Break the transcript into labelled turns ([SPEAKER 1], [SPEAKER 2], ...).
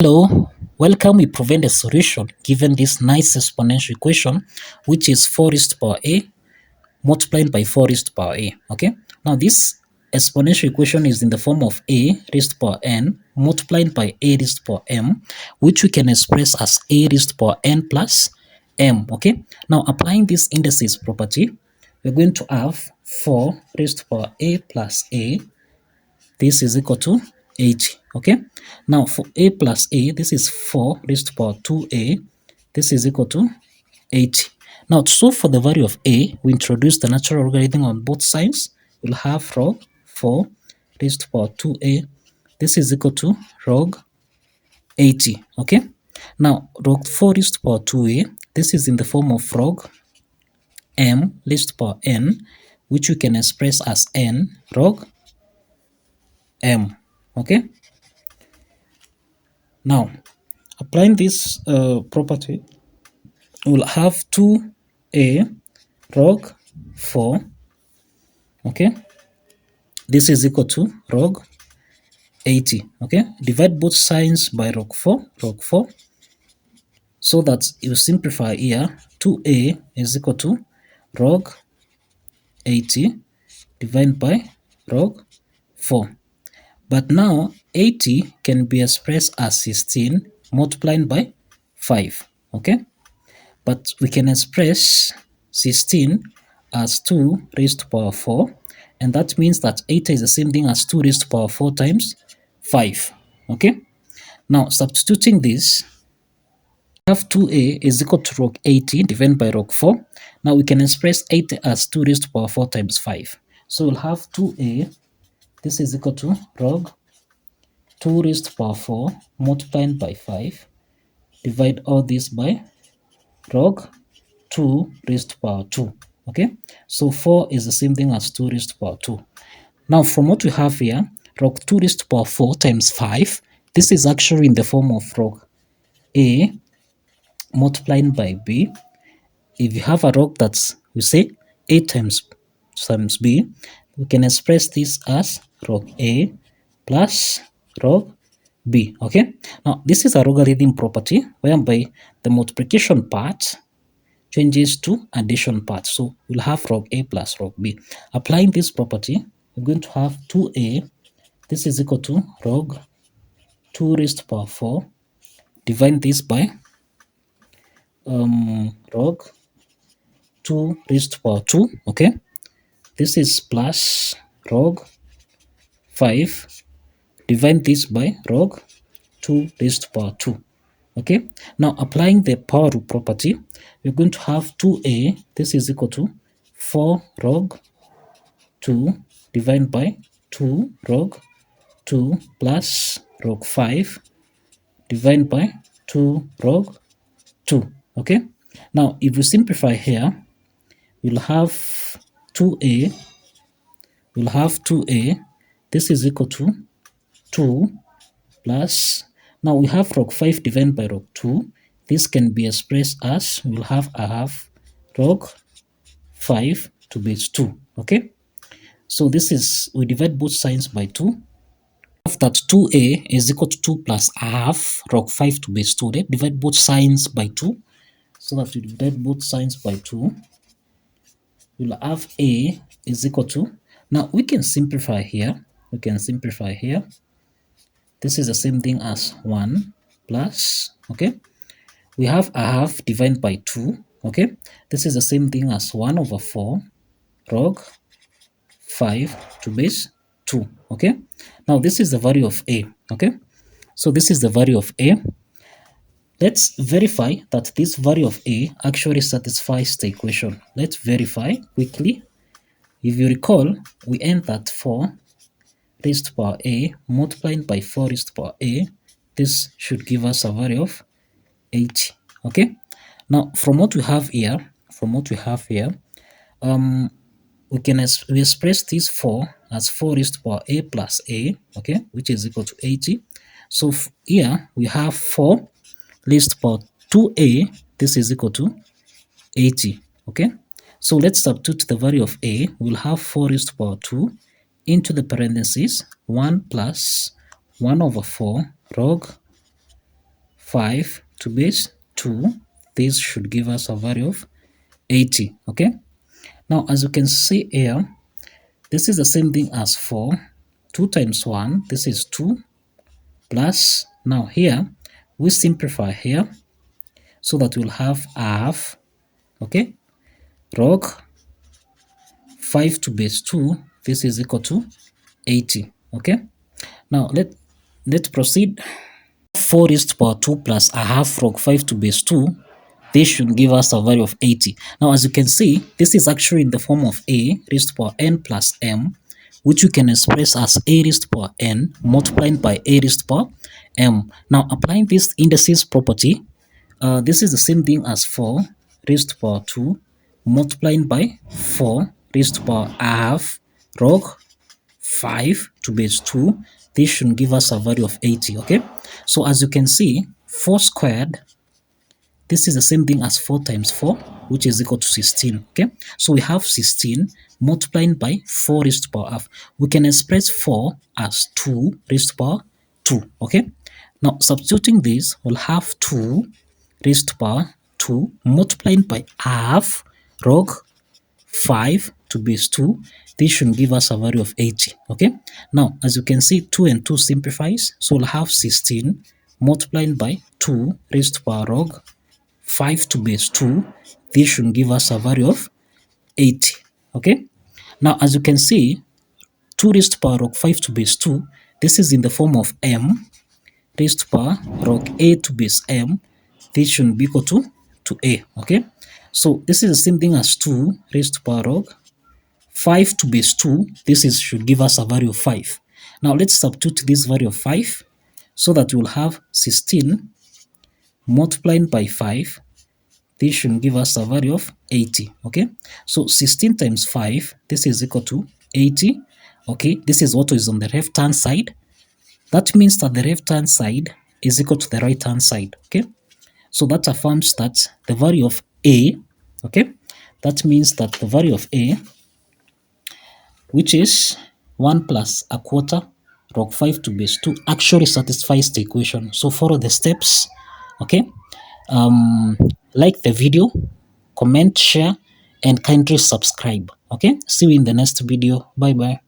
[SPEAKER 1] Hello, welcome. We prevent a solution given this nice exponential equation, which is 4 raised to power a multiplied by 4 raised to power a. Okay, now this exponential equation is in the form of a raised to power n multiplied by a raised to power m, which we can express as a raised to power n plus m. Okay, now applying this indices property, we're going to have 4 raised to power a plus a. This is equal to 80. Okay, now for a plus a, this is 4 raised to power 2a. This is equal to 80. Now to solve for the value of a, we introduce the natural logarithm on both sides. We'll have log 4 raised to power 2a. This is equal to log 80. Okay, now log 4 raised to power 2a, this is in the form of log m raised to power n, which we can express as n log m. Okay, now applying this property, we'll have 2a log 4. Okay, this is equal to log 80. Okay, divide both signs by log 4, so that you simplify here. 2a is equal to log 80 divided by log 4. But now 80 can be expressed as 16 multiplied by 5. Okay, but we can express 16 as 2 raised to power 4, and that means that 80 is the same thing as 2 raised to power 4 times 5. Okay, now substituting this, we have 2a is equal to log 80 divided by log 4. Now we can express 80 as 2 raised to power 4 times 5. So we'll have 2a, this is equal to log 2 raised to power 4 multiplied by 5. Divide all this by log 2 raised to power 2. Okay, so 4 is the same thing as 2 raised to power 2. Now from what we have here, log 2 raised to power 4 times 5, this is actually in the form of log a multiplied by b. If you have a log that's, we say, a times b, we can express this as log a plus log b. Okay, now this is a logarithm property whereby the multiplication part changes to addition part. So we'll have log a plus log b. Applying this property, we're going to have 2a, this is equal to log 2 raised to power 4. Divide this by log 2 raised to power 2. Okay, this is plus log 5. Divide this by log 2 raised to power 2. Okay, now applying the power rule property, we're going to have 2a, this is equal to 4 log 2 divided by 2 log 2 plus log 5 divided by 2 log 2. Okay, now if we simplify here, we'll have 2a, this is equal to 2 plus, now we have log 5 divided by log 2. This can be expressed as, we'll have a half log 5 to base 2. Okay, so this is, we divide both signs by 2. Have that 2a is equal to 2 plus a half log 5 to base 2. Let's divide both signs by 2. So that we divide both signs by 2, we'll have a is equal to, now we can simplify here. This is the same thing as 1 plus, okay, we have a half divided by 2. Okay, this is the same thing as 1 over 4 log 5 to base 2. Okay, now this is the value of a. Okay, so this is the value of a. Let's verify that this value of a actually satisfies the equation. Let's verify quickly. If you recall, we end that 4 raised to power a multiplied by 4 raised to power a. This should give us a value of 80. Okay, now from what we have here, we express this 4 as 4 raised to power a plus a, okay, which is equal to 80. So here we have 4 raised to power 2a, this is equal to 80. Okay, so let's substitute the value of a. We'll have 4 raised to power 2 into the parentheses 1 plus 1 over 4 log 5 to base 2. This should give us a value of 80. Okay. Now, as you can see here, this is the same thing as 4. 2 times 1, this is 2, plus, now here, we simplify here, so that we'll have a half, okay, log 5 to base 2, this is equal to 80, okay. Now, let's proceed. 4 raised to power 2 plus a half log 5 to base 2, this should give us a value of 80. Now, as you can see, this is actually in the form of a raised to power n plus m, which you can express as a raised to power n multiplied by a raised to power m. Now, applying this indices property, this is the same thing as 4 raised to power 2 multiplied by 4 raised to power a half log 5 to base 2. This should give us a value of 80, okay? So as you can see, 4 squared, this is the same thing as 4 times 4, which is equal to 16, okay? So we have 16 multiplied by 4 raised to power half. We can express 4 as 2 raised to power 2, okay? Now, substituting this, we'll have 2 raised to power 2 multiplied by half log 5 to base 2. This should give us a value of 80, okay? Now, as you can see, 2 and 2 simplifies, so we'll have 16 multiplied by 2 raised to power log 5 to base 2. This should give us a value of 80, okay? Now, as you can see, 2 raised to power log 5 to base 2, this is in the form of m raised to power log a to base m. This should be equal to a, okay? So this is the same thing as 2 raised to power log 5 to base 2. This is should give us a value of 5. Now let's substitute this value of 5, so that we'll have 16 multiplied by 5. This should give us a value of 80, okay? So 16 times 5, this is equal to 80, okay? This is what is on the left-hand side. That means that the left-hand side is equal to the right-hand side, okay? So that affirms that the value of a, okay? That means that the value of a, which is 1 plus a quarter log 5 to base 2, actually satisfies the equation. So follow the steps, okay? Like the video, comment, share, and kindly subscribe, okay? See you in the next video. Bye bye.